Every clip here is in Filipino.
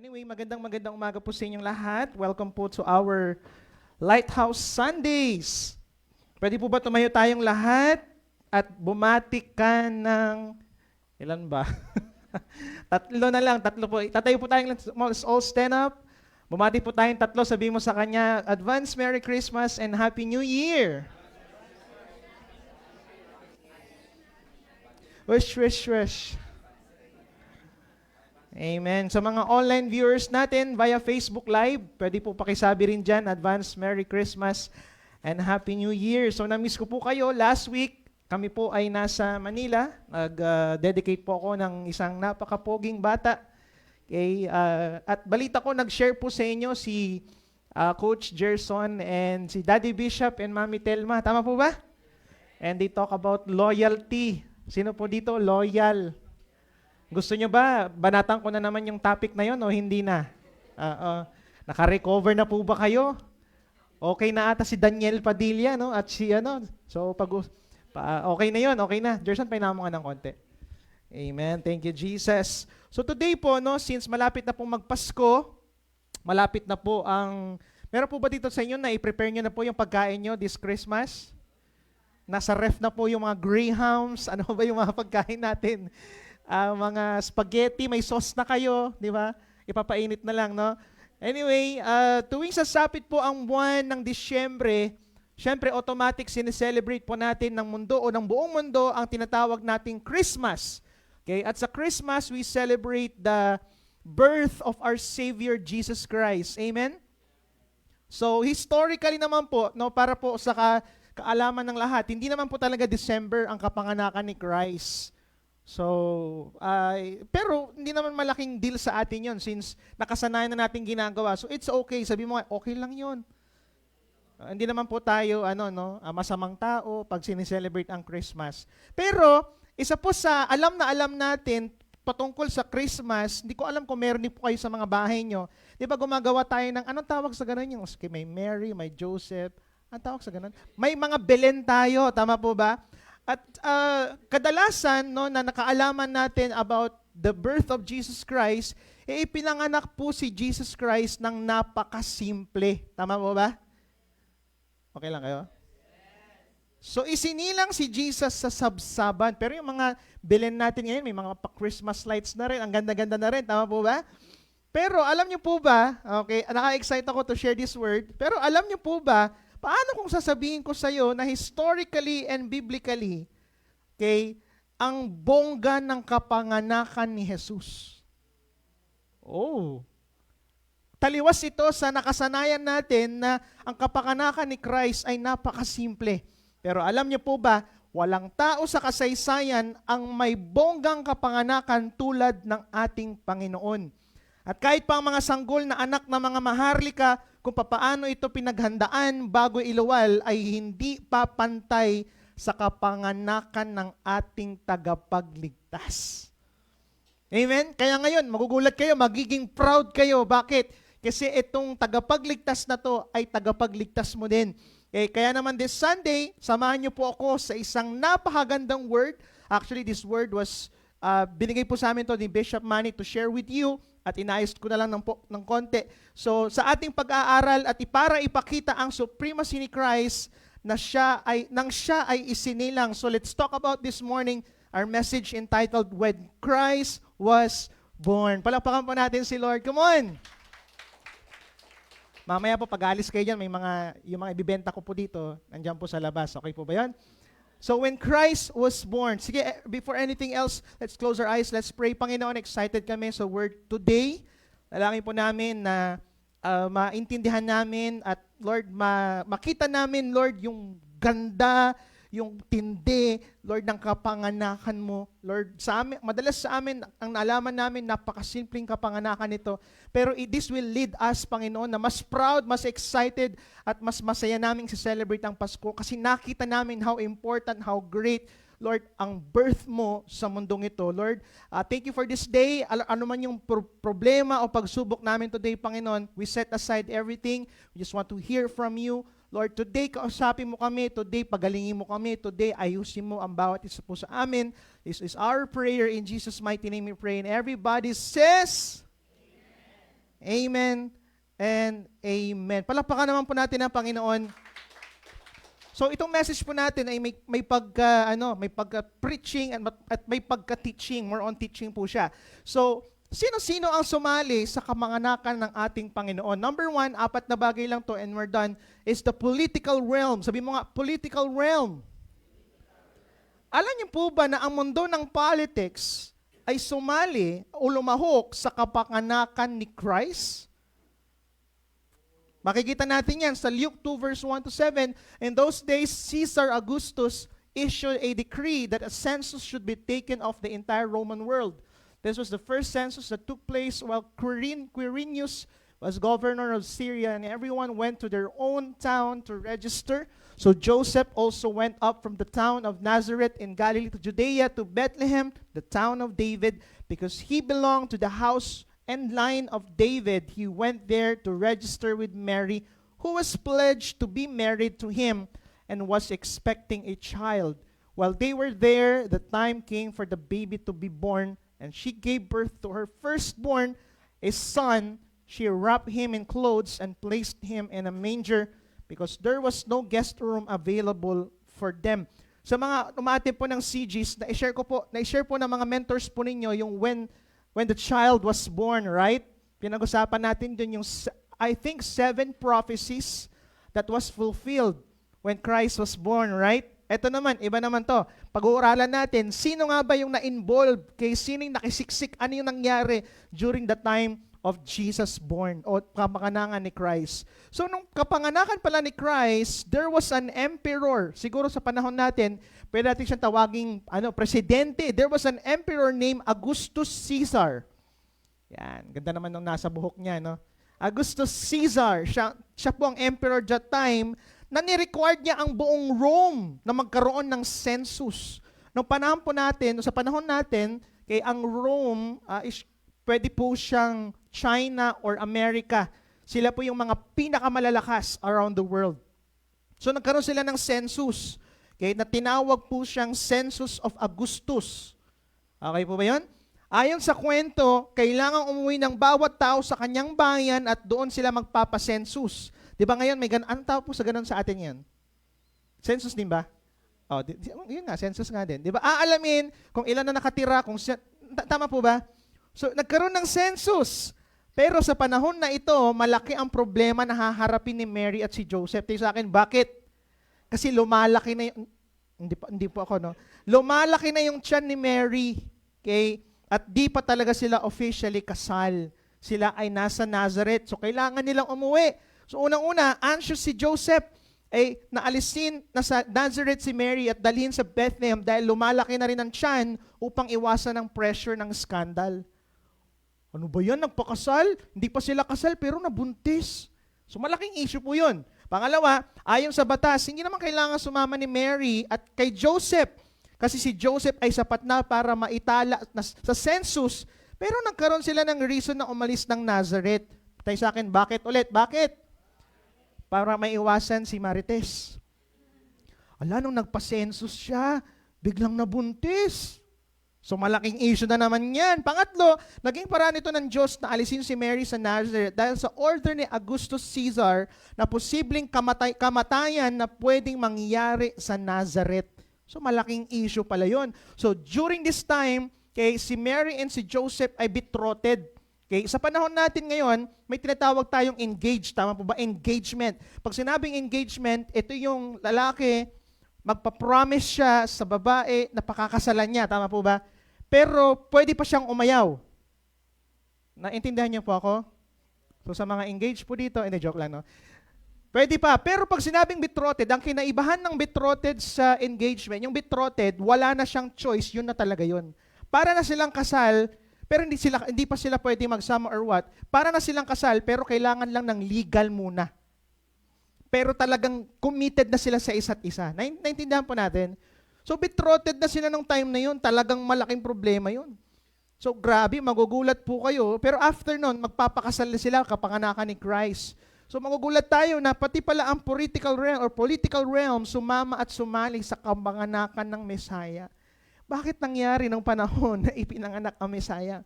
Anyway, magandang umaga po sa inyong lahat. Welcome po to our Lighthouse Sundays. Pwede po ba tumayo tayong lahat at bumati ka ng, ilan ba? Tatlo na lang, tatlo po. Tatayo po tayong, let's all stand up. Bumati po tayong tatlo, sabihin mo sa kanya, Advance Merry Christmas and Happy New Year. Wish, wish, wish. Amen. Sa mga online viewers natin via Facebook Live, pwede po pakisabi rin dyan, Advance Merry Christmas and Happy New Year. So na-miss ko po kayo. Last week, kami po ay nasa Manila. Nag-dedicate po ako ng isang napakapoging bata. Okay, at balita ko, nag-share po sa inyo si Coach Gerson and si Daddy Bishop and Mami Telma. Tama po ba? And they talk about loyalty. Sino po dito? Loyal. Gusto nyo ba, banatan ko na naman yung topic na yon o hindi na? Naka-recover na po ba kayo? Okay na ata si Daniel Padilla, no? At si ano. So, okay na yon, okay na. Gerson, painamo nga ng konti. Amen. Thank you, Jesus. So, today po, no, since malapit na pong magpasko, malapit na po ang... Meron po ba dito sa inyo na i-prepare nyo na po yung pagkain nyo this Christmas? Nasa ref na po yung mga greyhounds. Ano ba yung mga pagkain natin? Mga spaghetti, may sauce na kayo, di ba? Ipapainit na lang, no? Anyway, tuwing sasapit po ang buwan ng Disyembre, syempre automatic sineselebrate po natin ng mundo o ng buong mundo ang tinatawag nating Christmas. Okay? At sa Christmas, we celebrate the birth of our Savior Jesus Christ. Amen? So, historically naman po, no, para po sa kaalaman ng lahat, hindi naman po talaga December ang kapanganakan ni Christ. So, pero hindi naman malaking deal sa atin yon since nakasanayan na natin ginagawa. So, it's okay. Sabi mo, okay lang yon. Hindi naman po tayo masamang tao pag sineselebrate ang Christmas. Pero, isa po sa alam natin patungkol sa Christmas, hindi ko alam kung meron din po kayo sa mga bahay nyo. Di ba gumagawa tayo ng, anong tawag sa ganun? Yung, okay, may Mary, may Joseph. Anong tawag sa ganun? May mga Belen tayo. Tama po ba? At kadalasan na nakaalaman natin about the birth of Jesus Christ, ipinanganak po si Jesus Christ ng napakasimple. Tama po ba? Okay lang kayo? So isinilang si Jesus sa sabsaban. Pero yung mga Belen natin ngayon, may mga pa-Christmas lights na rin. Ang ganda-ganda na rin. Tama po ba? Pero alam niyo po ba, okay, naka-excite ako to share this word, pero alam niyo po ba, paano kung sasabihin ko sa iyo na historically and biblically, okay, ang bongga ng kapanganakan ni Jesus? Oh. Taliwas ito sa nakasanayan natin na ang kapanganakan ni Christ ay napakasimple. Pero alam niyo po ba, walang tao sa kasaysayan ang may bonggang kapanganakan tulad ng ating Panginoon. At kahit pa ang mga sanggol na anak ng mga maharlika, kung papaano ito pinaghandaan bago iluwal, ay hindi papantay sa kapanganakan ng ating tagapagligtas. Amen? Kaya ngayon, magugulat kayo, magiging proud kayo. Bakit? Kasi itong tagapagligtas na to ay tagapagligtas mo din. Kaya naman this Sunday, samahan niyo po ako sa isang napakagandang word. Actually, this word was binigay po sa amin to ni Bishop Manny to share with you. At inayos ko na lang ng konti. So, sa ating pag-aaral at para ipakita ang supremacy ni Christ na siya ay isinilang. So, let's talk about this morning our message entitled, When Christ Was Born. Palakpakan po natin si Lord. Come on! Mamaya po, pag-alis kayo dyan, yung mga ibibenta ko po dito, nandiyan po sa labas. Okay po ba yan? So when Christ was born, sige, before anything else, let's close our eyes, let's pray. Panginoon, excited kami sa word today. Dalangin po namin na maintindihan namin at Lord, makita namin, Lord, yung ganda, yung tindi, Lord, ng kapanganakan mo. Lord, madalas sa amin, ang naalaman namin, napakasimpleng kapanganakan nito. Pero this will lead us, Panginoon, na mas proud, mas excited, at mas masaya namin celebrate ang Pasko kasi nakita namin how important, how great, Lord, ang birth mo sa mundong ito. Lord, thank you for this day. Ano man yung problema o pagsubok namin today, Panginoon, we set aside everything. We just want to hear from you. Lord, today kausapin mo kami, today pagalingin mo kami, today ayusin mo ang bawat isa po sa amin. This is our prayer in Jesus' mighty name we pray. And everybody says, Amen and amen. Palakpakan naman po natin ang Panginoon. So itong message po natin ay may pagka preaching at may pagka teaching, more on teaching po siya. So sino-sino ang sumali sa kamanganakan ng ating Panginoon? Number 1, 4 na bagay lang to and we're done, is the political realm. Sabi mo nga, political realm. Alam niyo po ba na ang mundo ng politics ay sumali o lumahok sa kapanganakan ni Christ? Makikita natin yan sa Luke 2 verse 1 to 7. In those days, Caesar Augustus issued a decree that a census should be taken of the entire Roman world. This was the first census that took place while Quirinius was governor of Syria, and everyone went to their own town to register. So Joseph also went up from the town of Nazareth in Galilee to Judea to Bethlehem, the town of David, because he belonged to the house and line of David. He went there to register with Mary, who was pledged to be married to him and was expecting a child. While they were there, the time came for the baby to be born, and she gave birth to her firstborn, a son. She wrapped him in clothes and placed him in a manger because there was no guest room available for them. Sa mga umaatid po ng CGs, na-share po ng mga mentors po ninyo yung when the child was born, right? Pinag-usapan natin dun yung, I think, 7 prophecies that was fulfilled when Christ was born, right? Ito naman, iba naman to. Pag-uuralan natin, sino nga ba yung na-involve? Kay sino yung nakisiksik? Ano yung nangyari during the time of Jesus born o kapanganakan ni Christ? So, nung kapanganakan pala ni Christ, there was an emperor. Siguro sa panahon natin, pwede natin siyang tawaging presidente. There was an emperor named Augustus Caesar. Yan, ganda naman nung nasa buhok niya, no? Augustus Caesar, siya po ang emperor that time, na ni-required niya ang buong Rome na magkaroon ng census. Sa panahon natin, kay ang Rome, pwede po siyang China or America. Sila po yung mga pinakamalalakas around the world. So nagkaroon sila ng census. Okay, na tinawag po siyang Census of Augustus. Okay po ba yun? Ayon sa kwento, kailangan umuwi ng bawat tao sa kanyang bayan at doon sila magpapasensus. Di ba ngayon, anong tawag po sa ganun sa atin yan? Census din ba? Oh, yun nga, census nga din. Di ba? Aalamin kung ilan na nakatira, tama po ba? So, nagkaroon ng census. Pero sa panahon na ito, malaki ang problema na haharapin ni Mary at si Joseph. Tingnan sa akin, bakit? Kasi lumalaki na yung, hindi po ako, no? Lumalaki na yung tiyan ni Mary. Okay? At di pa talaga sila officially kasal. Sila ay nasa Nazareth. So, kailangan nilang umuwi. So, unang-una, anxious si Joseph ay naalisin na sa Nazareth si Mary at dalhin sa Bethlehem dahil lumalaki na rin ang tiyan upang iwasan ang pressure ng skandal. Ano ba yan? Nagpakasal? Hindi pa sila kasal pero nabuntis. So, malaking issue po yun. Pangalawa, ayon sa batas, hindi naman kailangan sumama ni Mary at kay Joseph kasi si Joseph ay sapat na para maitala sa census pero nagkaroon sila ng reason na umalis ng Nazareth. Tayo sa akin, bakit ulit? Bakit? Para maiwasan si Marites. Nung nagpa-census siya, biglang nabuntis. So malaking issue na naman yan. Pangatlo, naging paraan ito ng Diyos na alisin si Mary sa Nazareth dahil sa order ni Augustus Caesar na posibleng kamatayan na pwedeng mangyari sa Nazareth. So malaking issue pala yun. So during this time, si Mary and si Joseph ay betrothed. Okay, sa panahon natin ngayon, may tinatawag tayong engaged. Tama po ba? Engagement. Pag sinabing engagement, ito yung lalaki, magpa-promise siya sa babae na pakakasalan niya. Tama po ba? Pero pwede pa siyang umayaw. Naintindihan niyo po ako? So sa mga engaged po dito, joke lang, no? Pwede pa. Pero pag sinabing betrothed, ang kinaibahan ng betrothed sa engagement, yung betrothed, wala na siyang choice, yun na talaga yun. Para na silang kasal, pero hindi pa sila pwede magsama or what. Para na silang kasal, pero kailangan lang ng legal muna. Pero talagang committed na sila sa isa't isa. Naintindihan po natin? So betrothed na sila nung time na yun, talagang malaking problema yun. So grabe, magugulat po kayo. Pero after nun, magpapakasal na sila kapanganakan ni Christ. So magugulat tayo na pati pala ang political realm sumama at sumali sa kapanganakan ng Messiah. Bakit nangyari nung panahon na ipinanganak ang Messiah?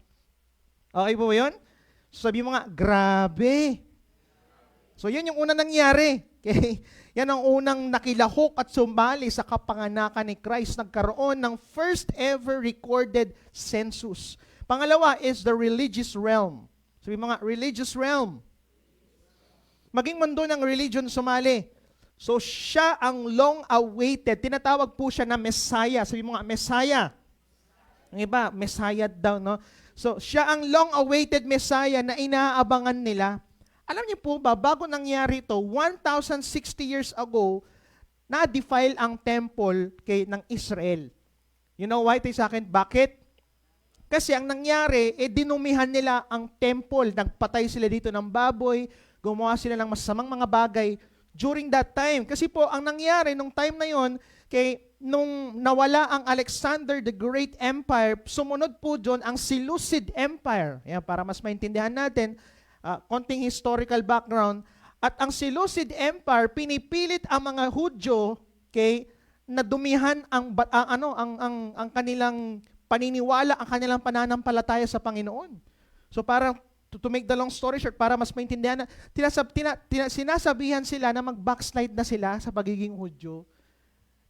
Okay po yun? So sabi mo nga, grabe. So yun yung unang nangyari. Okay? Yan ang unang nakilahok at sumali sa kapanganakan ni Christ. Nagkaroon ng first ever recorded census. Pangalawa is the religious realm. Sabi mo nga, religious realm. Maging mundo ng religion sumali. So siya ang long-awaited. Tinatawag po siya na Messiah. Sabi mo nga, Messiah. Ang iba, Messiah daw, no? So siya ang long-awaited Messiah na inaabangan nila. Alam niyo po ba, bago nangyari ito, 1,060 years ago, na-defile ang temple ng Israel. You know why? Tayo sa akin, bakit? Kasi ang nangyari, dinumihan nila ang temple. Nagpatay sila dito ng baboy, gumawa sila ng masamang mga bagay during that time. Kasi po, ang nangyari nung time na yon, nung nawala ang Alexander the Great Empire, sumunod po doon ang Seleucid Empire. Yan, para mas maintindihan natin, konting historical background. At ang Seleucid Empire, pinipilit ang mga Hudyo na dumihan ang kanilang paniniwala, ang kanilang pananampalataya sa Panginoon. So parang, to make the long story short, para mas maintindihan na, sinasabihan sila na mag-backslide na sila sa pagiging Hudyo.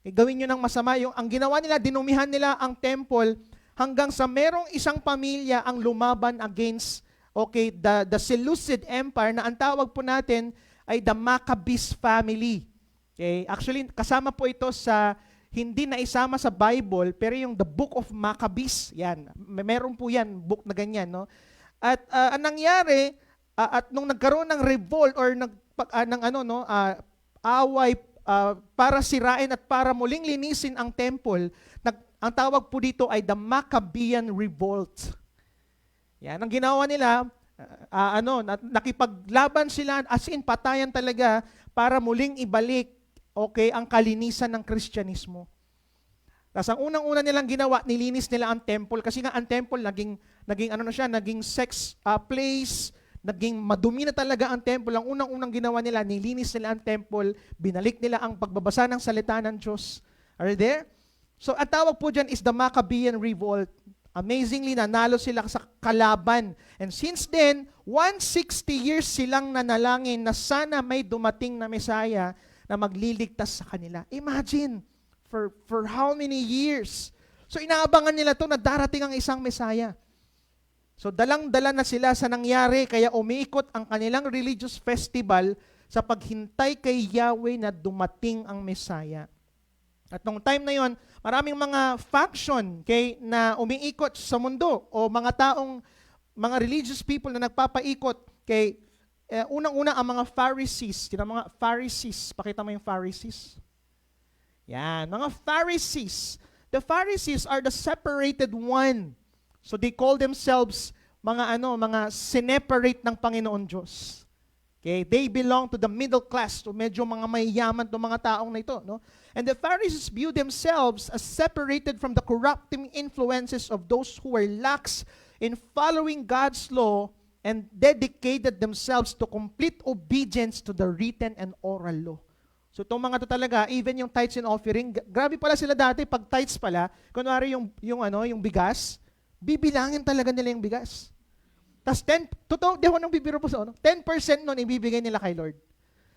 Gawin nyo ng masama. Ang ginawa nila, dinumihan nila ang temple hanggang sa merong isang pamilya ang lumaban against the Seleucid Empire na ang tawag po natin ay the Maccabees family. Okay? Actually, kasama po ito sa hindi na isama sa Bible, pero yung the Book of Maccabees, yan. Meron po yan, book na ganyan, no? At ang nangyari, at nung nagkaroon ng revolt or away para sirain at para muling linisin ang temple, ang tawag po dito ay the Maccabean Revolt. Yan, ang ginawa nila, nakipaglaban sila, as in patayan talaga, para muling ibalik, ang kalinisan ng Kristyanismo. Tapos ang unang-una nilang ginawa, nilinis nila ang temple, kasi nga ang temple, naging sex place, naging madumi na talaga ang temple. Ang unang-unang ginawa nila, nilinis nila ang temple, binalik nila ang pagbabasa ng salita ng Diyos. Are you there? So, ang tawag po dyan is the Maccabean Revolt. Amazingly, nanalo sila sa kalaban. And since then, 160 years silang nanalangin na sana may dumating na Messiah na magliligtas sa kanila. Imagine, for how many years? So inaabangan nila to na darating ang isang Messiah. So dalang-dala na sila sa nangyari, kaya umiikot ang kanilang religious festival sa paghintay kay Yahweh na dumating ang Messiah. At nung time na yon, maraming mga faction na umiikot sa mundo o mga religious people na nagpapaikot unang-una ang mga Pharisees. Mga Pharisees, pakita mo yung Pharisees. Yan, mga Pharisees. The Pharisees are the separated one. So they call themselves mga sineperate ng Panginoon Diyos. They belong to the middle class, to medyo mga mayayaman to mga taong na ito, no? And the Pharisees view themselves as separated from the corrupting influences of those who were lax in following God's law and dedicated themselves to complete obedience to the written and oral law. So itong mga to talaga, even yung tithes and offering, grabe pala sila dati, pag tithes pala, kunwari yung bigas, bibilangin talaga nila yung bigas. Tapos 10%, totoo, di ako nang bibiro po sa 10% nun ibibigay nila kay Lord.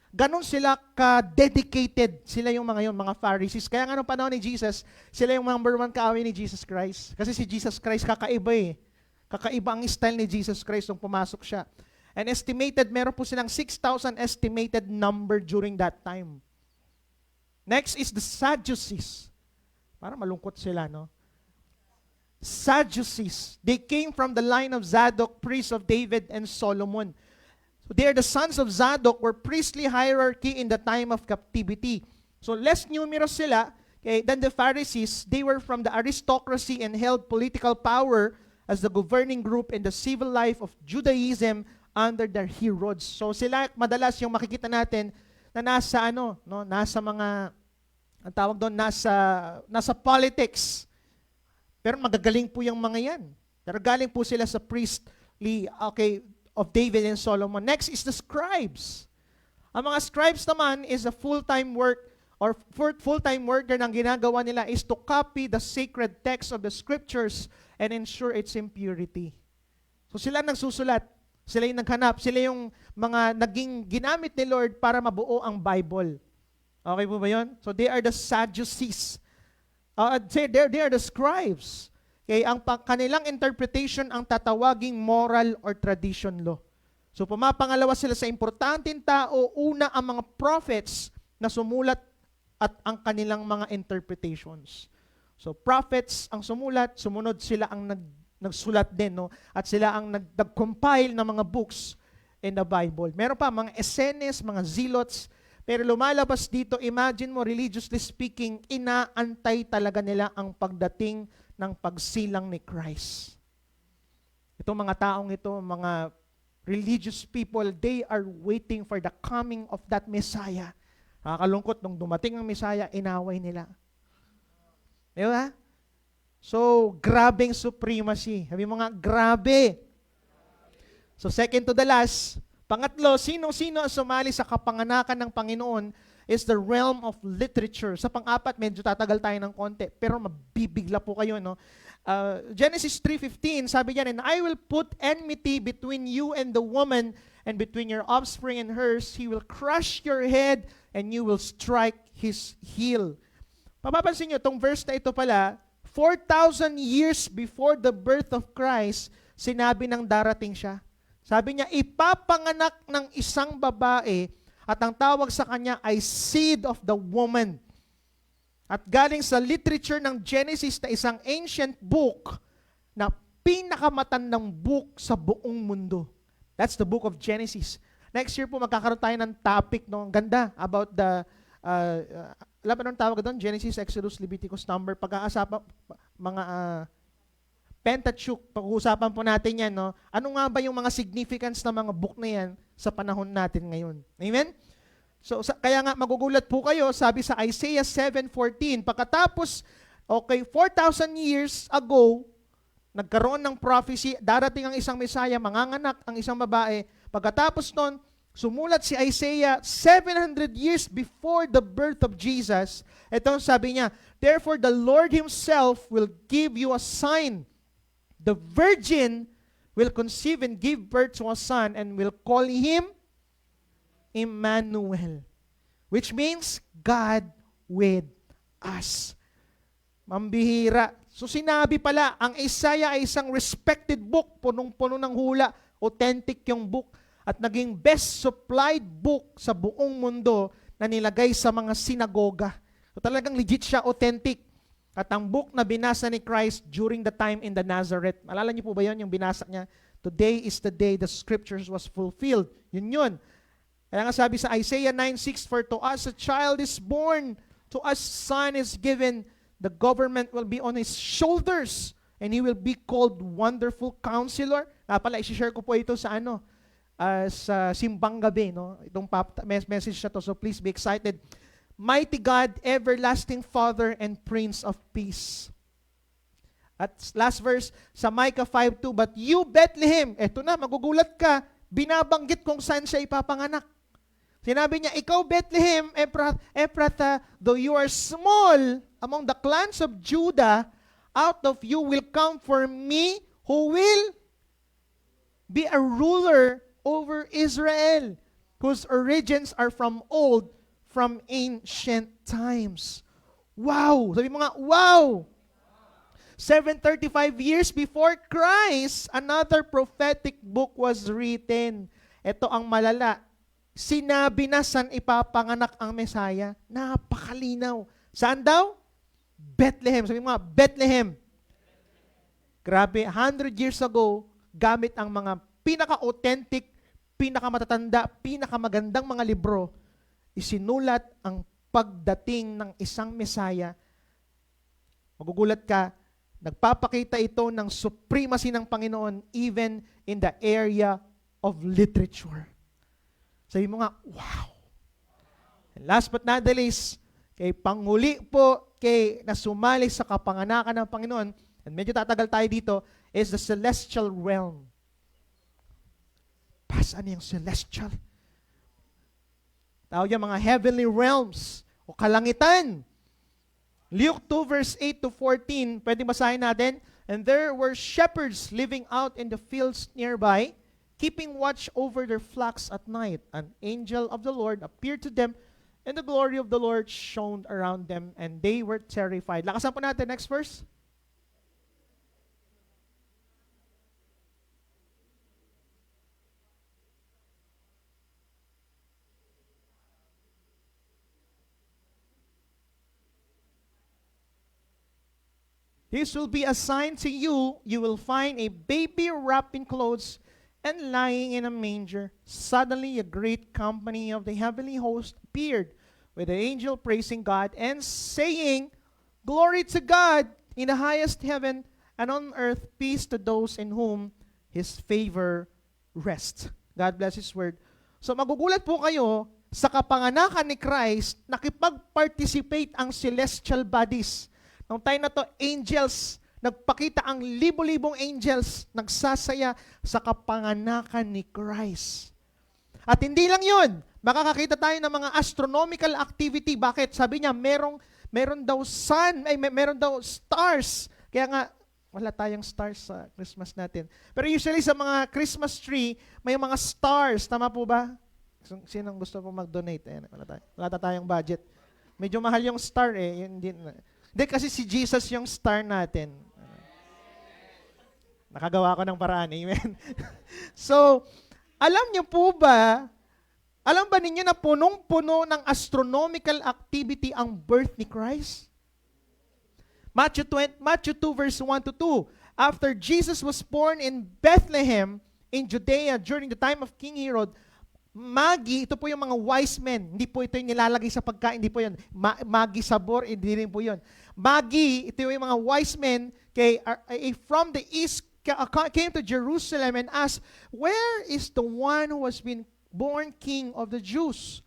Ganon sila ka-dedicated, sila yung mga Pharisees. Kaya nga nung panahon ni Jesus, sila yung number 1 kaaway ni Jesus Christ. Kasi si Jesus Christ kakaiba eh. Kakaiba ang style ni Jesus Christ nung pumasok siya. And estimated, meron po silang 6,000 estimated number during that time. Next is the Sadducees. Para malungkot sila, no? Sadducees. They came from the line of Zadok, priest of David and Solomon. So they are the sons of Zadok, were priestly hierarchy in the time of captivity. So less numerous sila than the Pharisees. They were from the aristocracy and held political power as the governing group in the civil life of Judaism under their Herods. So sila madalas yung makikita natin na nasa mga, ang tawag doon, nasa politics. Pero magagaling po yung mga yan. Pero galing po sila sa priestly, of David and Solomon. Next is the scribes. Ang mga scribes naman is a full-time work or full-time worker ng ginagawa nila is to copy the sacred text of the scriptures and ensure its impurity. So sila nagsusulat. Sila yung naghanap. Sila yung mga naging ginamit ni Lord para mabuo ang Bible. Okay po ba yun? So they are the Sadducees. They are the scribes. Okay, ang kanilang interpretation ang tatawaging moral or tradition law. So pumapangalawa sila sa importanteng tao, una ang mga prophets na sumulat at ang kanilang mga interpretations. So prophets ang sumulat, sumunod sila ang nagsulat din, no? At sila ang nag-compile ng mga books in the Bible. Meron pa mga essenes, mga zealots, pero lumalabas dito, imagine mo, religiously speaking, inaantay talaga nila ang pagdating ng pagsilang ni Christ. Itong mga taong ito, mga religious people, they are waiting for the coming of that Messiah. Nakakalungkot, nung dumating ang Messiah, inaway nila. Di ba? So, grabing supremacy. Sabi mo nga, grabe. So, second to the last, pangatlo, sino-sino ang sumali sa kapanganakan ng Panginoon is the realm of literature. Sa pang-apat, medyo tatagal tayo ng konti, pero mabibigla po kayo, no? Genesis 3:15, sabi niya, and I will put enmity between you and the woman, and between your offspring and hers. He will crush your head, and you will strike his heel. Papapansin niyo, itong verse na ito pala, 4,000 years before the birth of Christ, sinabi ng darating siya. Sabi niya, ipapanganak ng isang babae, at ang tawag sa kanya ay seed of the woman. At galing sa literature ng Genesis na isang ancient book na pinakamatandang book sa buong mundo. That's the book of Genesis. Next year po magkakaroon tayo ng topic, no? Ang ganda about the, alam mo anong tawag doon? Genesis, Exodus, Leviticus, Number. Pagkakasapan, mga Pentateuch, pag-uusapan po natin yan, no? Ano nga ba yung mga significance ng mga book na yan sa panahon natin ngayon? Amen? So, kaya nga magugulat po kayo, sabi sa Isaiah 7:14, pagkatapos, 4,000 years ago, nagkaroon ng prophecy, darating ang isang Messiah, manganganak ang isang babae. Pagkatapos nun, sumulat si Isaiah 700 years before the birth of Jesus. Ito sabi niya, therefore the Lord Himself will give you a sign. The virgin will conceive and give birth to a son and will call him Emmanuel, which means God with us. Mambihira. So sinabi pala, ang Isaiah ay isang respected book, punong-puno ng hula, authentic yung book, at naging best supplied book sa buong mundo na nilagay sa mga sinagoga. So talagang legit siya, authentic. At ang book na binasa ni Christ during the time in the Nazareth. Alala niyo po ba yun, yung binasa niya? Today is the day the scriptures was fulfilled. Yun. Kaya nga sabi sa Isaiah 9:6, for to us a child is born, to us son is given, the government will be on his shoulders, and he will be called Wonderful Counselor. Pala, isi-share ko po ito sa sa simbang gabi, no? Itong message na to, so please be excited. Mighty God, everlasting Father, and Prince of Peace. At last verse, sa Micah 5:2, but you, Bethlehem, eto na, magugulat ka, binabanggit kung saan siya ipapanganak. Sinabi niya, ikaw Bethlehem, Ephrathah, though you are small among the clans of Judah, out of you will come for me who will be a ruler over Israel, whose origins are from old, from ancient times. Wow! Sabi mo nga, wow! 735 years before Christ, another prophetic book was written. Ito ang malala. Sinabi na saan ipapanganak ang Messiah. Napakalinaw. Saan daw? Bethlehem. Sabi mo nga, Bethlehem. Grabe, 100 years ago, gamit ang mga pinaka-authentic, pinaka-matatanda, pinaka-magandang mga libro, isinulat ang pagdating ng isang Messiah. Magugulat ka, nagpapakita ito ng supremacy ng Panginoon even in the area of literature. Sabi mo nga, wow! And last but not the least, kay panghuli po, kay nasumali sa kapanganakan ng Panginoon, and medyo tatagal tayo dito, is the celestial realm. Saan yung celestial? Tawag yung mga heavenly realms o kalangitan. Luke 2 verse 8 to 14, pwedeng basahin natin. And there were shepherds living out in the fields nearby, keeping watch over their flocks at night. An angel of the Lord appeared to them, and the glory of the Lord shone around them, and they were terrified. Lakasan po natin, next verse. This will be a sign to you. You will find a baby wrapped in clothes and lying in a manger. Suddenly a great company of the heavenly host appeared with the angel praising God and saying, Glory to God in the highest heaven, and on earth peace to those in whom His favor rests. God bless His word. So magugulat po kayo, sa kapanganakan ni Christ, nakipag-participate ang celestial bodies. Noong time na to, angels, nagpakita ang libo-libong angels, nagsasaya sa kapanganakan ni Christ. At hindi lang yun, makakakita tayo ng mga astronomical activity. Bakit? Sabi niya, meron daw sun, meron daw stars. Kaya nga, wala tayong stars sa Christmas natin. Pero usually sa mga Christmas tree, may mga stars. Tama po ba? Sinong gusto po mag-donate? Ayan, wala tayong budget. Medyo mahal yung star eh. Hindi kasi si Jesus yung star natin. Nakagawa ko ng paraan. Amen. So, alam niyo po ba, alam ba ninyo na punong-puno ng astronomical activity ang birth ni Christ? Matthew 2 verse 1 to 2. After Jesus was born in Bethlehem in Judea during the time of King Herod, Magi, ito po yung mga wise men. Hindi po ito yung nilalagay sa pagkain. Hindi po yun. Magi sabor, hindi rin po yun. Magi, ito yung mga wise men from the east came to Jerusalem and asked, Where is the one who has been born King of the Jews?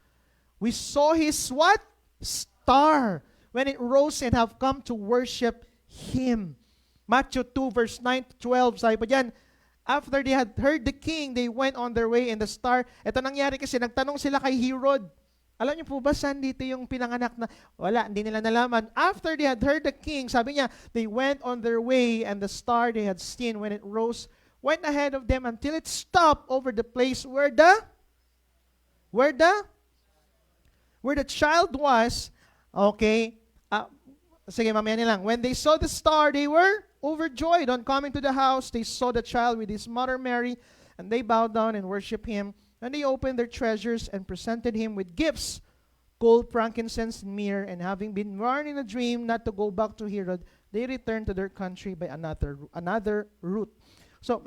We saw his what? Star when it rose and have come to worship him. Matthew 2 verse 9 to 12, sabi po dyan, after they had heard the king, they went on their way in the star. Ito nangyari kasi nagtanong sila kay Herod. Alam niyo po ba saan dito yung pinanganak na? Wala, hindi nila nalaman. After they had heard the king, sabi niya, they went on their way and the star they had seen when it rose went ahead of them until it stopped over the place where the child was. Okay. Sige, mamaya nilang. When they saw the star, they were overjoyed. On coming to the house, they saw the child with his mother Mary, and they bowed down and worshiped him. And they opened their treasures and presented him with gifts, gold, frankincense, and myrrh. And having been warned in a dream not to go back to Herod, they returned to their country by another route. So,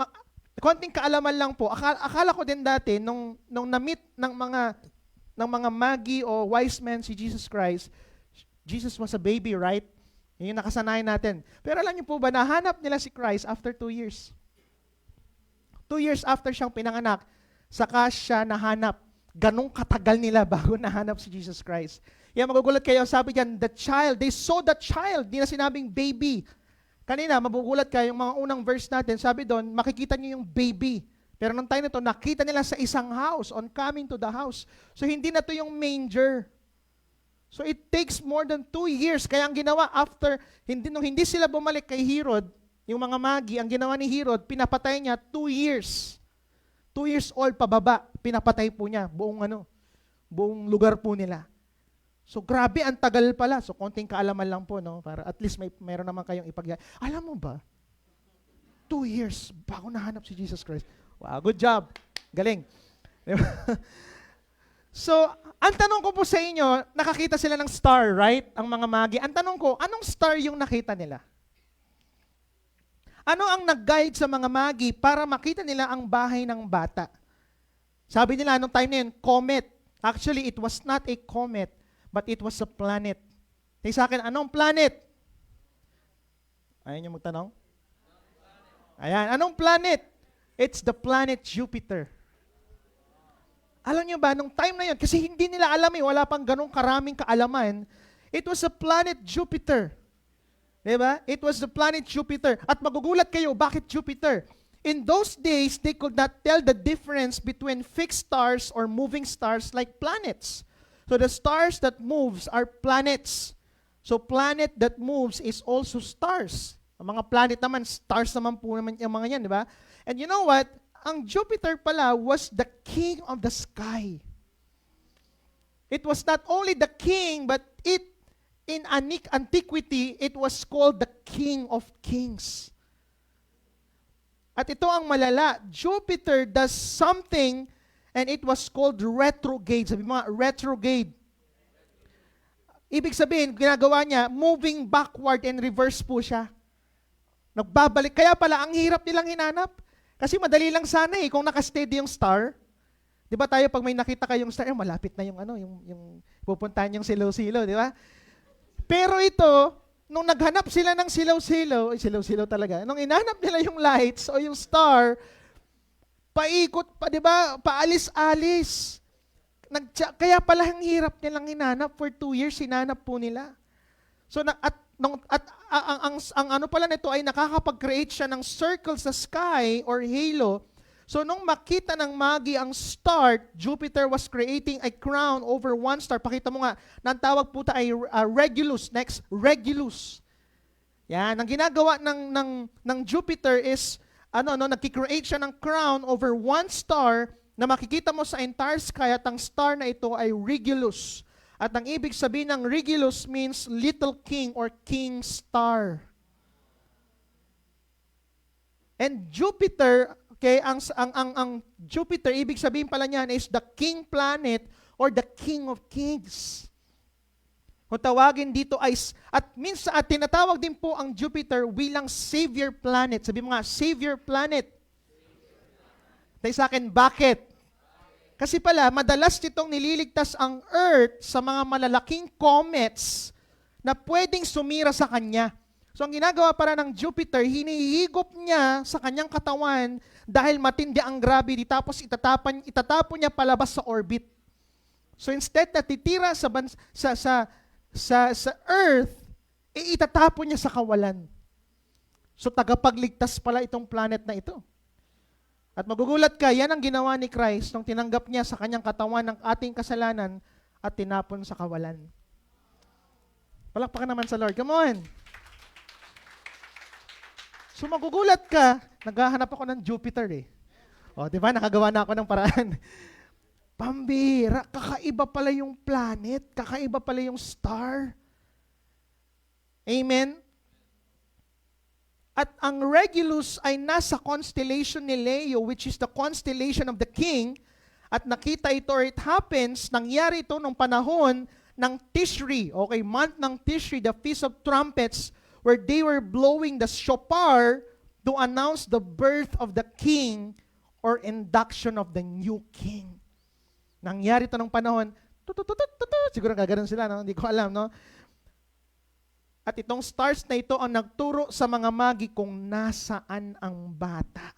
konting kaalaman lang po. Akala ko din dati, nung na-meet ng mga magi o wise men si Jesus Christ, Jesus was a baby, right? Yun yung nakasanayan natin. Pero alam niyo po ba, nahanap nila si Christ after 2 years. 2 years after siyang pinanganak, saka siya nahanap. Ganong katagal nila bago nahanap si Jesus Christ. Yan, magugulat kayo, sabi diyan, the child, they saw the child, di na sinabing baby. Kanina, magugulat kayo, yung mga unang verse natin, sabi doon, makikita niyo yung baby. Pero nung time na to, nakita nila sa isang house, on coming to the house. So hindi na to yung manger. So it takes more than 2 years. Kaya ang ginawa after, nung hindi sila bumalik kay Herod, yung mga magi, ang ginawa ni Herod, pinapatay niya 2 years. 2 years old pababa, pinapatay po niya buong lugar po nila. So grabe, ang tagal pala. So konting kaalaman lang po, no? Para at least meron naman kayong ipagya. Alam mo ba, 2 years bago nahanap si Jesus Christ. Wow, good job. Galing. So, ang tanong ko po sa inyo, nakakita sila ng star, right? Ang mga magi. Ang tanong ko, anong star yung nakita nila? Ano ang nag-guide sa mga magi para makita nila ang bahay ng bata? Sabi nila, anong time na yun? Comet. Actually, it was not a comet, but it was a planet. Say sa akin, anong planet? Ayaw niyo magtanong? Ayan, anong planet? It's the planet Jupiter. Alam niyo ba, nung time na yun, kasi hindi nila alam wala pang ganong karaming kaalaman, it was a planet Jupiter. Diba? It was the planet Jupiter. At magugulat kayo, bakit Jupiter? In those days, they could not tell the difference between fixed stars or moving stars like planets. So the stars that moves are planets. So planet that moves is also stars. Ang mga planet naman, stars naman po naman yung mga yan, di ba? And you know what? ang Jupiter pala was the king of the sky. It was not only the king, but in antiquity, it was called the king of kings. At ito ang malala, Jupiter does something and it was called retrograde. Sabi mga retrograde. Ibig sabihin, ginagawa niya, moving backward and reverse po siya. Nagbabalik. Kaya pala, ang hirap nilang hinanap. Kasi madali lang sana kung naka-steady yung star. Di ba tayo pag may nakita kayong star, malapit na yung yung pupuntahan yung silaw-silaw, di ba? Pero ito, nung naghanap sila ng silaw-silaw talaga, nung inhanap nila yung lights o yung star, paikot pa, di ba? Paalis-alis. Kaya pala ang hirap nilang hinanap. For 2 years, hinanap po nila. So, ang ano pala nito ay nakakapag-create siya ng circle sa sky or halo. So, nung makita ng Magi ang star, Jupiter was creating a crown over one star. Pakita mo nga, nang tawag po ay Regulus. Next, Regulus. Yan, ang ginagawa ng Jupiter is, nagki-create siya ng crown over one star na makikita mo sa entire sky at ang star na ito ay Regulus. At ang ibig sabihin ng Regulus means little king or king star. And Jupiter, okay, ang Jupiter, ibig sabihin pala niyan is the king planet or the king of kings. Kung tawagin dito ay, at minsan tinatawag din po ang Jupiter bilang savior planet. Sabi mo nga, savior planet. Tayo sa akin, bakit? Kasi pala, madalas nitong nililigtas ang Earth sa mga malalaking comets na pwedeng sumira sa kanya. So ang ginagawa para ng Jupiter, hinihigop niya sa kanyang katawan dahil matindi ang gravity tapos itatapon niya palabas sa orbit. So instead na titira sa Earth, itatapon niya sa kawalan. So tagapagligtas pala itong planet na ito. At magugulat ka, yan ang ginawa ni Christ nung tinanggap niya sa kanyang katawan ng ating kasalanan at tinapon sa kawalan. Palakpakan naman sa Lord. Come on! So magugulat ka, naghahanap ako ng Jupiter O, di ba? Nakagawa na ako ng paraan. Pambira, kakaiba pala yung planet, kakaiba pala yung star. Amen? At ang Regulus ay nasa constellation ni Leo, which is the constellation of the king. At nakita ito, or it happens, nangyari ito nung panahon ng Tishri, okay, month ng Tishri, the Feast of Trumpets, where they were blowing the shofar to announce the birth of the king or induction of the new king. Nangyari ito nung panahon, siguro gaganon sila, no? Hindi ko alam, no? At itong stars na ito ang nagturo sa mga magi kung nasaan ang bata.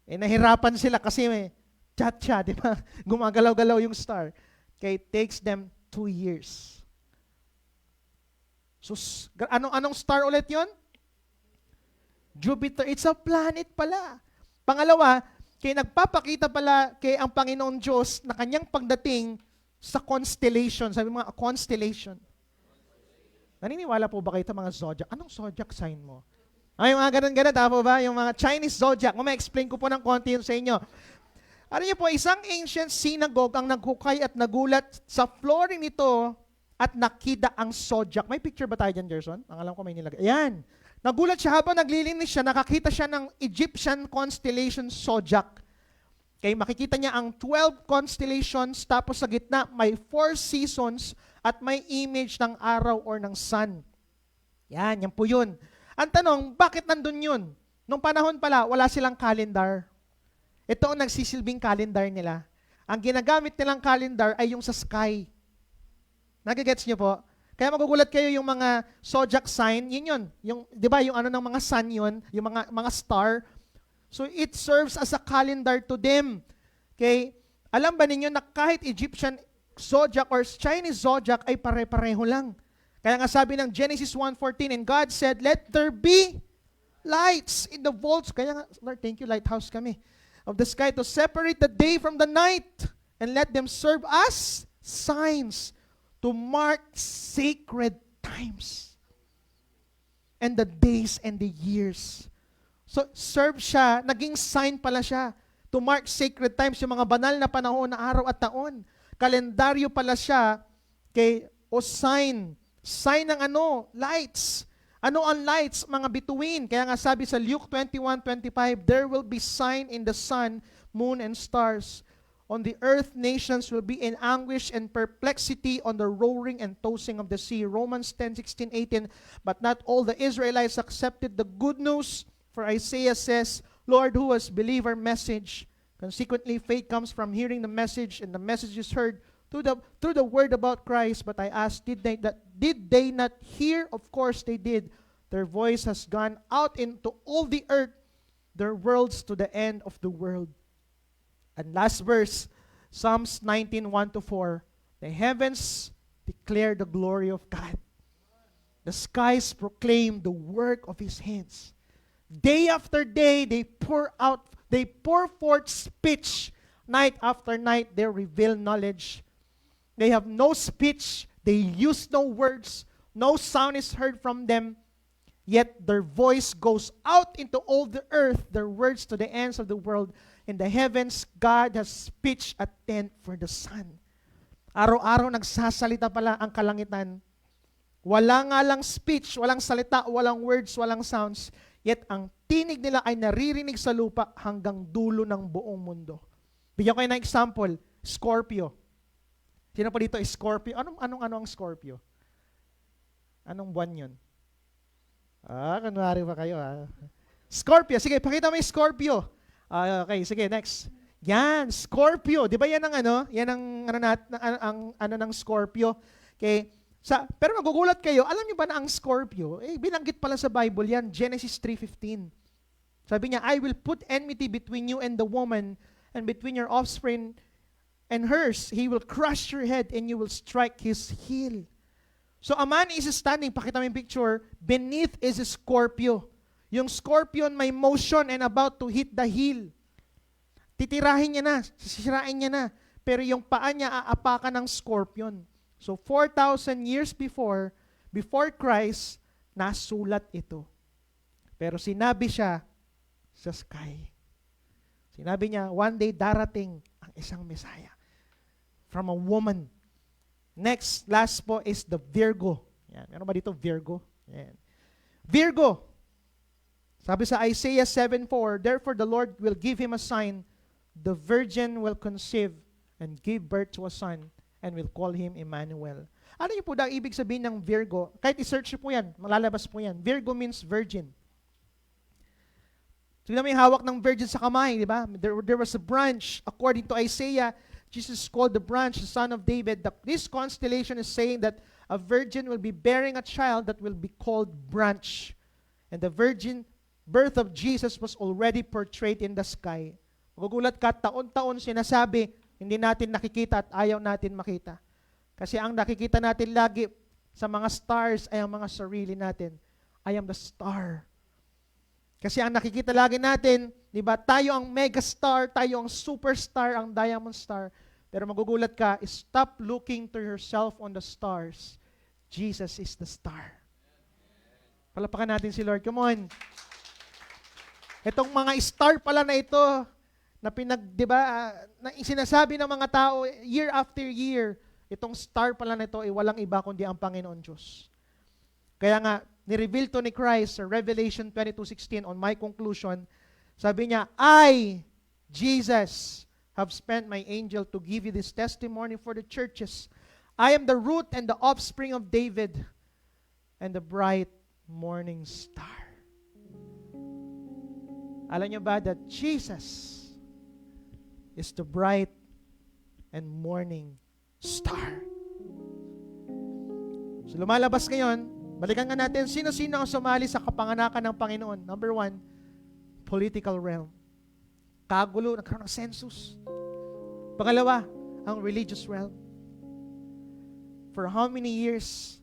Nahirapan sila kasi may chat-chat, di ba? Gumagalaw-galaw yung star. Okay, it takes them 2 years. So, anong star ulit yon? Jupiter. It's a planet pala. Pangalawa, kaya nagpapakita pala kay ang Panginoon Diyos na kanyang pagdating sa constellation. Sabi mga constellation. Naniniwala po ba kayo sa mga zodiac? Anong zodiac sign mo? Ay, yung mga ganun-ganun, tama ba? Yung mga Chinese zodiac. Ma-explain ko po ng konti yun sa inyo. Ano niyo po, isang ancient synagogue ang naghukay at nagulat sa flooring nito at nakita ang zodiac. May picture ba tayo dyan, Gerson? Ang alam ko may nilagay. Ayan. Nagulat siya habang naglilinis siya, nakakita siya ng Egyptian constellation zodiac. Okay, makikita niya ang 12 constellations, tapos sa gitna may 4 seasons at may image ng araw or ng sun. Yan po yun. Ang tanong, bakit nandun yun? Nung panahon pala, wala silang calendar. Ito ang nagsisilbing calendar nila. Ang ginagamit nilang calendar ay yung sa sky. Nagigets niyo po? Kaya magugulat kayo yung mga zodiac sign, yun. Yung, di ba, yung ano ng mga sun yun, yung mga star. So it serves as a calendar to them. Okay? Alam ba ninyo na kahit Egyptian zodiac or Chinese zodiac ay pare-pareho lang. Kaya nga sabi ng Genesis 1:14, and God said, let there be lights in the vaults. Kaya nga, Lord, thank you, lighthouse kami. Of the sky to separate the day from the night and let them serve as signs to mark sacred times and the days and the years. So, serve siya, naging sign pala siya to mark sacred times, yung mga banal na panahon na araw at taon. Kalendaryo pala siya o sign. Sign ng ano? Lights. Ano ang lights? Mga bituin. Kaya nga sabi sa Luke 21:25, there will be sign in the sun, moon, and stars. On the earth, nations will be in anguish and perplexity on the roaring and tossing of the sea. Romans 10:16-18, but not all the Israelites accepted the good news, for Isaiah says, Lord, who has believed our message? Consequently, faith comes from hearing the message, and the message is heard through the word about Christ. But I ask, did they not hear? Of course they did. Their voice has gone out into all the earth, their worlds to the end of the world. And last verse, Psalms 19:1-4. The heavens declare the glory of God. The skies proclaim the work of His hands. Day after day, they pour forth speech. Night after night, they reveal knowledge. They have no speech. They use no words. No sound is heard from them. Yet their voice goes out into all the earth, their words to the ends of the world. In the heavens, God has pitched a tent for the sun. Araw-araw nagsasalita pala ang kalangitan. Wala nga lang speech, walang salita, walang words, walang sounds. Yet ang tinig nila ay naririnig sa lupa hanggang dulo ng buong mundo. Bigyan ko kayo ng example, Scorpio. Sino pa dito Scorpio? Anong ang Scorpio? Anong buwan yun? Kunwari pa kayo Scorpio, sige, pakita mo yung Scorpio. Okay, sige, next. Yan, Scorpio. Di ba yan ang Yan ang ng Scorpio. Okay. Pero magugulat kayo, alam niyo ba na ang Scorpio, binanggit pala sa Bible yan, Genesis 3:15. Sabi niya, I will put enmity between you and the woman, and between your offspring and hers. He will crush your head, and you will strike his heel. So a man is standing, pakita mo yung picture, beneath is a Scorpio. Yung scorpion may motion and about to hit the heel. Titirahin niya na, sisirain niya na. Pero yung paa niya aapakan ng scorpion. So 4,000 years before Christ, nasulat ito. Pero sinabi siya sa sky. Sinabi niya, one day darating ang isang Messiah from a woman. Next, last po is the Virgo. Yan. Meron ba dito Virgo? Yan. Virgo. Sabi sa Isaiah 7:4, therefore the Lord will give him a sign, the virgin will conceive and give birth to a son, and will call him Emmanuel. Ano yung po daw ibig sabihin ng Virgo? Kahit i-search po yan, malalabas po yan. Virgo means virgin. Tignan mo yung hawak ng virgin sa kamay, di ba? There was a branch. According to Isaiah, Jesus called the branch the son of David. This constellation is saying that a virgin will be bearing a child that will be called branch. And the birth of Jesus was already portrayed in the sky. Magugulat ka, taon-taon sinasabi, hindi natin nakikita at ayaw natin makita. Kasi ang nakikita natin lagi sa mga stars ay ang mga sarili natin. I am the star. Kasi ang nakikita lagi natin, di ba, tayo ang mega star, tayo ang superstar, ang diamond star. Pero magugulat ka, stop looking to yourself on the stars. Jesus is the star. Palapakan natin si Lord. Come on. Itong mga star pala na ito, na di ba, na sinasabi ng mga tao year after year, itong star pala na ito ay walang iba kundi ang Panginoon Diyos. Kaya nga, ni-reveal to ni Christ sa Revelation 22:16 on my conclusion, sabi niya, I, Jesus, have spent my angel to give you this testimony for the churches. I am the root and the offspring of David and the bright morning star. Alam niyo ba that Jesus is the bright and morning star? So lumalabas ngayon, balikan nga natin, sino-sino ang sumali sa kapanganakan ng Panginoon? Number 1, political realm. Kagulo, nagkaroon ng census. Pangalawa, ang religious realm. For how many years,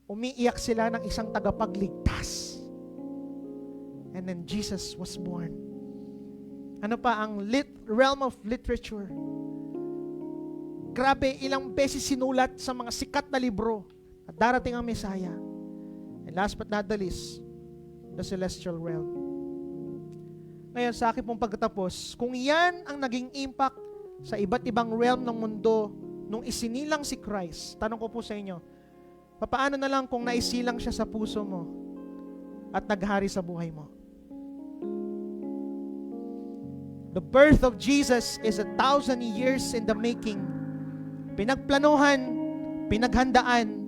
umiiyak sila ng isang tagapagligtas. And then Jesus was born. Ano pa ang realm of literature? Grabe, ilang beses sinulat sa mga sikat na libro at darating ang Messiah. And last but not the least, the celestial realm. Ngayon, sa akin pong pagtatapos, kung yan ang naging impact sa iba't ibang realm ng mundo nung isinilang si Christ, tanong ko po sa inyo, papaano na lang kung naisilang siya sa puso mo at naghari sa buhay mo? The birth of Jesus is 1,000 years in the making. Pinagplanuhan, pinaghandaan,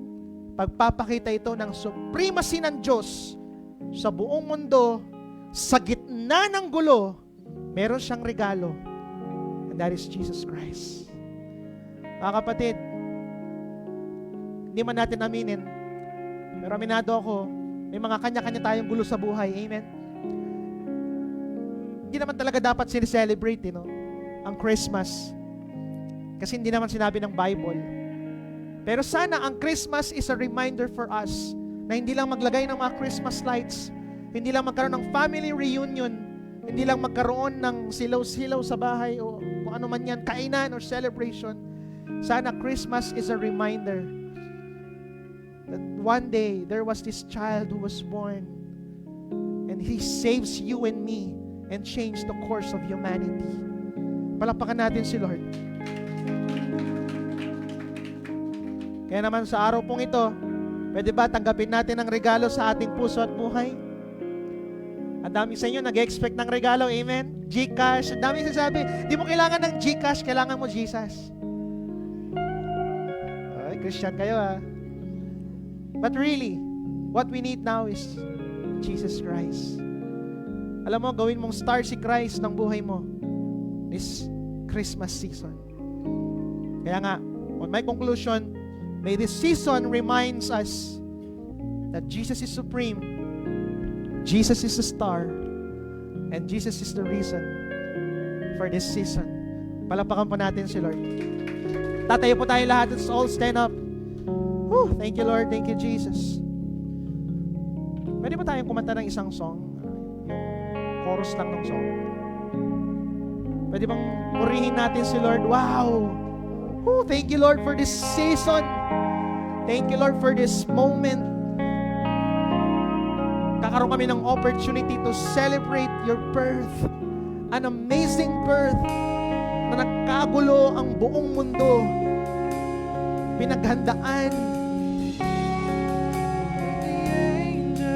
pagpapakita ito ng supremacy ng Diyos sa buong mundo, sa gitna ng gulo, meron siyang regalo. And that is Jesus Christ. Mga kapatid, hindi man natin aminin, pero aminado ako, may mga kanya-kanya tayong gulo sa buhay. Amen? Hindi naman talaga dapat sineselebrate, ang Christmas. Kasi hindi naman sinabi ng Bible. Pero sana ang Christmas is a reminder for us na hindi lang maglagay ng mga Christmas lights, hindi lang magkaroon ng family reunion, hindi lang magkaroon ng silaw-silaw sa bahay o kung ano man yan, kainan or celebration. Sana Christmas is a reminder that one day there was this child who was born and He saves you and me and changed the course of humanity. Palakpakan natin si Lord. Kaya naman sa araw pong ito, pwede ba tanggapin natin ang regalo sa ating puso at buhay? Ang dami sa inyo nag-expect ng regalo, amen? GCash, ang dami sasabi, di mo kailangan ng GCash, kailangan mo Jesus. Ay, Christian kayo But really, what we need now is Jesus Christ. Alam mo, gawin mong star si Christ ng buhay mo this Christmas season. Kaya nga, on my conclusion, may this season reminds us that Jesus is supreme, Jesus is the star, and Jesus is the reason for this season. Palakpakan po natin si Lord. Tatayo po tayo lahat. Let's all stand up. Whew, thank you, Lord. Thank you, Jesus. Pwede ba tayong kumanta ng isang song? Yung chorus lang ng song. Pwede bang purihin natin si Lord? Wow! Whew, thank you, Lord, for this season. Thank you, Lord, for this moment. Kakaroon kami ng opportunity to celebrate your birth. An amazing birth na nagkagulo ang buong mundo. Pinaghandaan.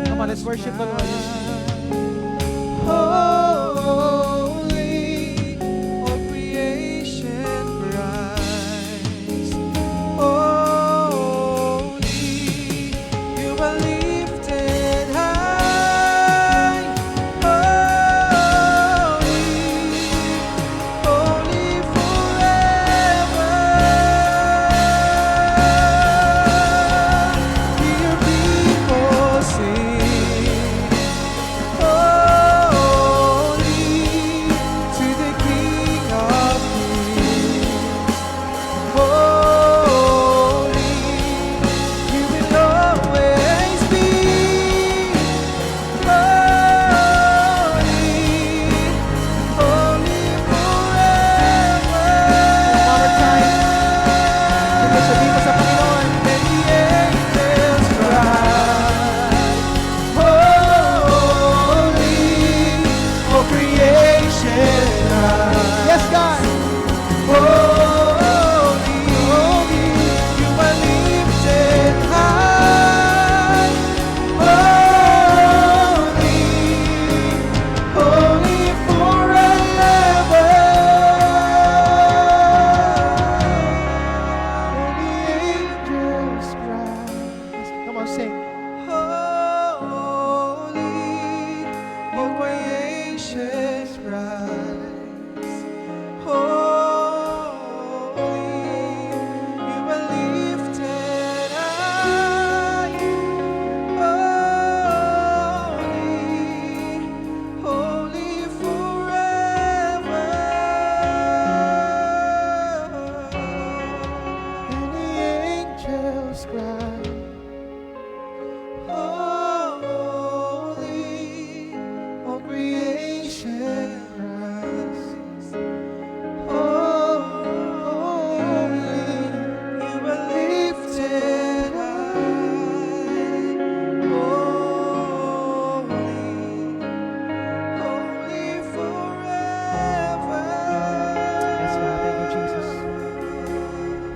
Come on, let's worship the Lord. Holy, all creation cries. Holy, you are lifted high. Holy, holy forever. Hear people sing. Holy,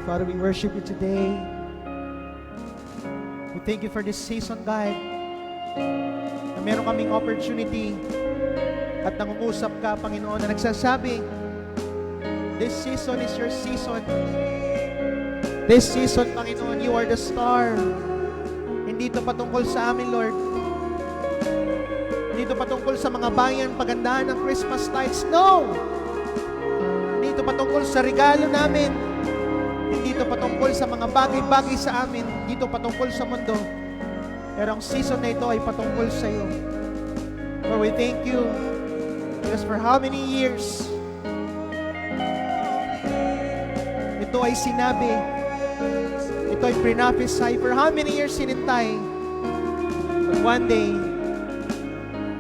Father, we worship you today. We thank you for this season, God, na meron kaming opportunity at nangungusap ka, Panginoon, na nagsasabi, this season is your season. This season, Panginoon, you are the star. Hindi ito patungkol sa amin, Lord. Hindi ito patungkol sa mga bayan, pagandahan ng Christmas lights. No! Hindi ito patungkol sa regalo namin. Hindi ito patungkol sa mga bagay-bagay sa amin. Hindi ito patungkol sa mundo. Pero ang season na ito ay patungkol sa iyo. Lord, we thank you. Because for how many years, ito ay sinabi, ito ay prophesy, for how many years sinintay. But one day,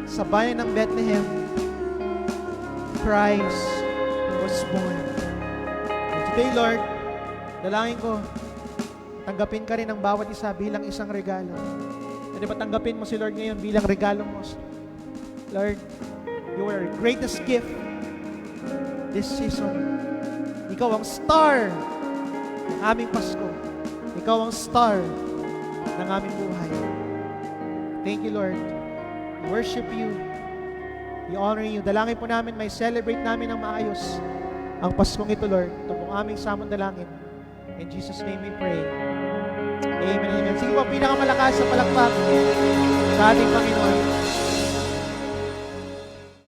sa bayan ng Bethlehem, Christ was born. And today, Lord, dalangin ko, tanggapin ka rin ang bawat isa bilang isang regalo. Pwede ba tanggapin mo si Lord ngayon bilang regalo mo? Lord, you are our greatest gift this season. Ikaw ang star ng aming Pasko. Ikaw ang star ng aming buhay. Thank you, Lord. We worship you. We honor you. Dalangin po namin, may celebrate namin ng maayos ang Paskong ito, Lord. Ito pong aming samang dalangin. In Jesus' name we pray. Amen, amen. Sige po, pinakamalakas sa palakpak sa ating Panginoon.